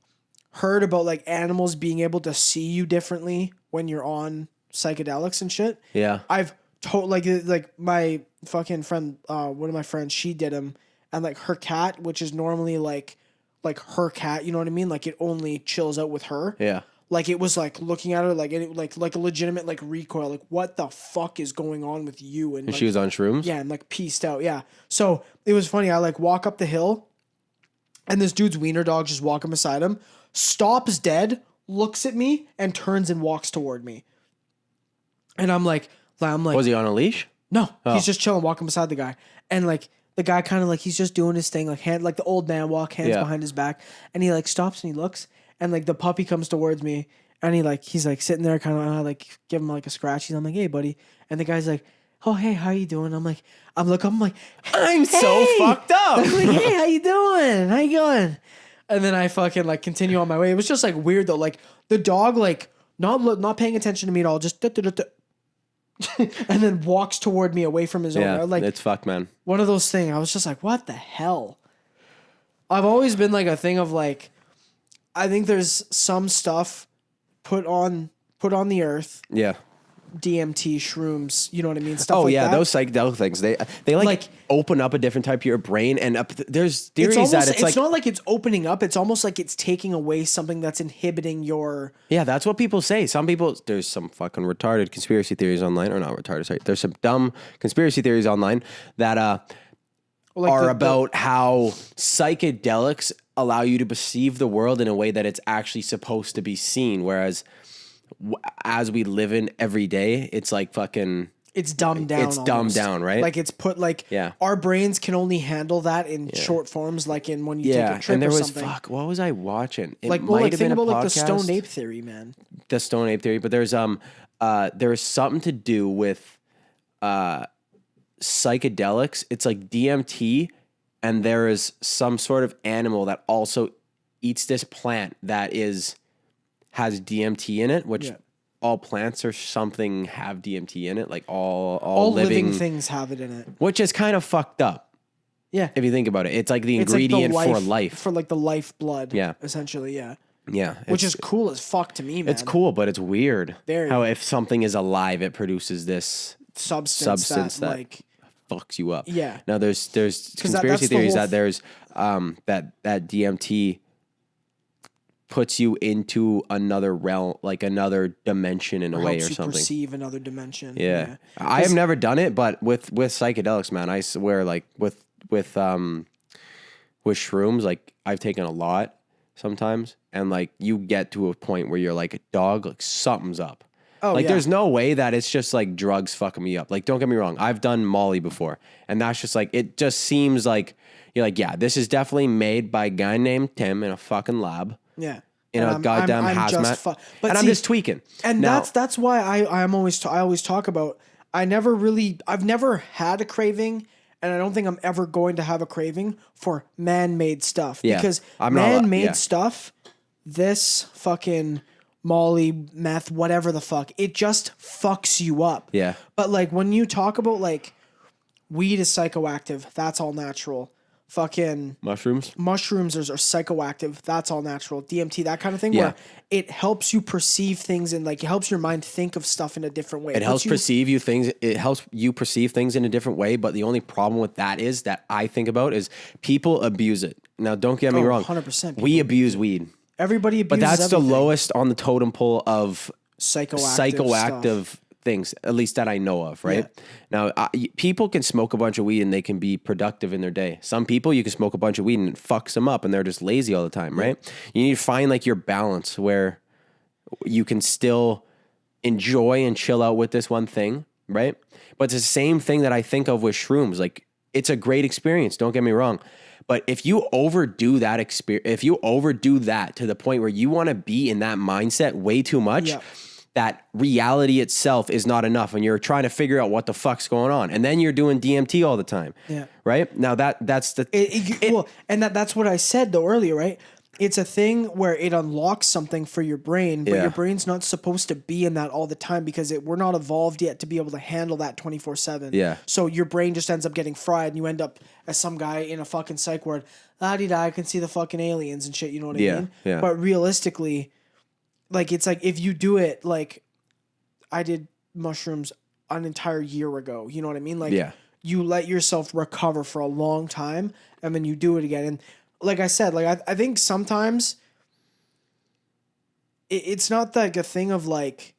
heard about like animals being able to see you differently when you're on psychedelics and shit? Yeah. I've told like my fucking friend, one of my friends, she did them, and like her cat, which is normally like her cat, you know what I mean? Like it only chills out with her. Yeah. Like it was like looking at her like a legitimate like recoil, like what the fuck is going on with you? And like, she was on shrooms? Yeah, and like pieced out. Yeah. So it was funny. I like walk up the hill, and this dude's wiener dog just walking beside him, stops dead, looks at me, and turns and walks toward me. And I'm like, was he on a leash? No, he's just chilling, walking beside the guy, and like the guy kind of like he's just doing his thing, like like the old man walk, hands behind his back, and he like stops and he looks. And like the puppy comes towards me, and he's like sitting there, kind of like give him like a scratch. I'm like, hey buddy, and the guy's like, oh hey, how you doing? I'm like, I'm so fucked up. I'm like, hey, how you doing? How you going? And then I fucking like continue on my way. It was just like weird though, like the dog like not paying attention to me at all, just and then walks toward me away from his owner. Like it's fucked, man. One of those things. I was just like, what the hell? I've always been like a thing of like, I think there's some stuff put on the earth. Yeah. DMT, shrooms, you know what I mean? Stuff like that. Those psychedelic things. They like open up a different type of your brain, and there's theories that it's not like it's opening up. It's almost like it's taking away something that's inhibiting your. Yeah, that's what people say. Some people, there's some fucking retarded conspiracy theories online, or not retarded. Sorry, there's some dumb conspiracy theories online that are about how psychedelics allow you to perceive the world in a way that it's actually supposed to be seen, whereas as we live in every day, it's like fucking... It's dumbed down. It's dumbed down, right? Like it's put like... Yeah. Our brains can only handle that in short forms, like in when you take a trip and there or was, something. Fuck, what was I watching? It like, might have been a podcast. Like the stoned ape theory, man. The stoned ape theory, but there's something to do with psychedelics. It's like DMT, and there is some sort of animal that also eats this plant that has DMT in it, which all plants or something have DMT in it. Like all living things have it in it, which is kind of fucked up. Yeah, if you think about it, it's like the ingredient for life, for like the lifeblood. Yeah, essentially. Yeah. Yeah, which is cool as fuck to me, man. It's cool, but it's weird. Very. How if something is alive, it produces this substance that like fucks you up. Yeah. Now there's conspiracy theories that there's that DMT puts you into another realm, like another dimension in a way or something. Perceive another dimension. Yeah. I have never done it, but with psychedelics, man, I swear, like with shrooms, like I've taken a lot sometimes, and like you get to a point where you're like a dog, like something's up. Oh, like there's no way that it's just like drugs fucking me up. Like don't get me wrong, I've done Molly before, and that's just like, it just seems like you're like, yeah, this is definitely made by a guy named Tim in a fucking lab. Yeah. in a goddamn hazmat. But I'm just tweaking. And now, that's why I always talk about, I've never had a craving, and I don't think I'm ever going to have a craving for man-made stuff. Yeah, because man-made stuff, this fucking Molly, meth, whatever the fuck, it just fucks you up. Yeah. But like when you talk about like weed is psychoactive, that's all natural. Fucking mushrooms are psychoactive, that's all natural. DMT, that kind of thing, where it helps you perceive things and like it helps your mind think of stuff in a different way. It helps you perceive things in a different way, but the only problem with that is that I think about is people abuse it. Now don't get me wrong, 100%. We abuse weed. Everybody abuses But that's everything. the lowest on the totem pole of psychoactive things, at least that I know of, right? Yeah. Now, people can smoke a bunch of weed and they can be productive in their day. Some people, you can smoke a bunch of weed and it fucks them up and they're just lazy all the time, right? You need to find like your balance where you can still enjoy and chill out with this one thing, right? But it's the same thing that I think of with shrooms. Like, it's a great experience, don't get me wrong. But if you overdo that to the point where you want to be in that mindset way too much, that reality itself is not enough, and you're trying to figure out what the fuck's going on, and then you're doing DMT all the time. Yeah. Right now, that's what I said though earlier, right? It's a thing where it unlocks something for your brain, but your brain's not supposed to be in that all the time because we're not evolved yet to be able to handle that 24/7. Yeah. So your brain just ends up getting fried, and you end up as some guy in a fucking psych ward. I can see the fucking aliens and shit. You know what I mean? Yeah. But realistically, like, it's like if you do it, like I did mushrooms an entire year ago. You know what I mean? Like, you let yourself recover for a long time, and then you do it again. And like I said, like I think sometimes it's not like a thing of like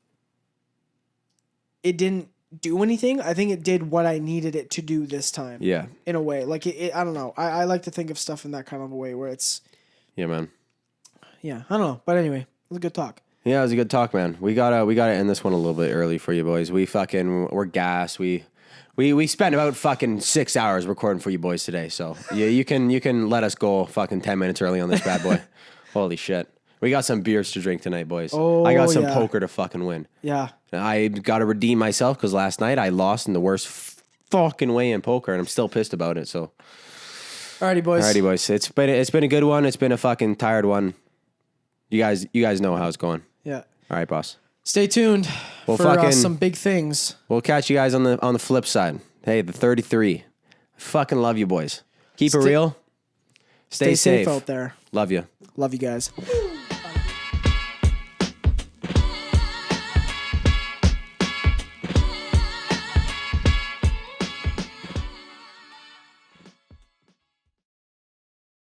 it didn't do anything. I think it did what I needed it to do this time. Yeah. In a way. Like I don't know. I like to think of stuff in that kind of a way where it's... Yeah, man. Yeah, I don't know. But anyway, it was a good talk. Yeah, it was a good talk, man. We gotta end this one a little bit early for you boys. We're gassed. We spent about fucking 6 hours recording for you boys today. So yeah, you can let us go fucking 10 minutes early on this bad boy. Holy shit. We got some beers to drink tonight, boys. Oh, I got some poker to fucking win. Yeah. I got to redeem myself because last night I lost in the worst fucking way in poker, and I'm still pissed about it. So, alrighty, boys. It's been a good one. It's been a fucking tired one. You guys know how it's going. Yeah. All right, boss. Stay tuned for some big things. We'll catch you guys on the flip side. Hey, the 33. Fucking love you, boys. Keep it real. Stay safe out there. Love you. Love you guys.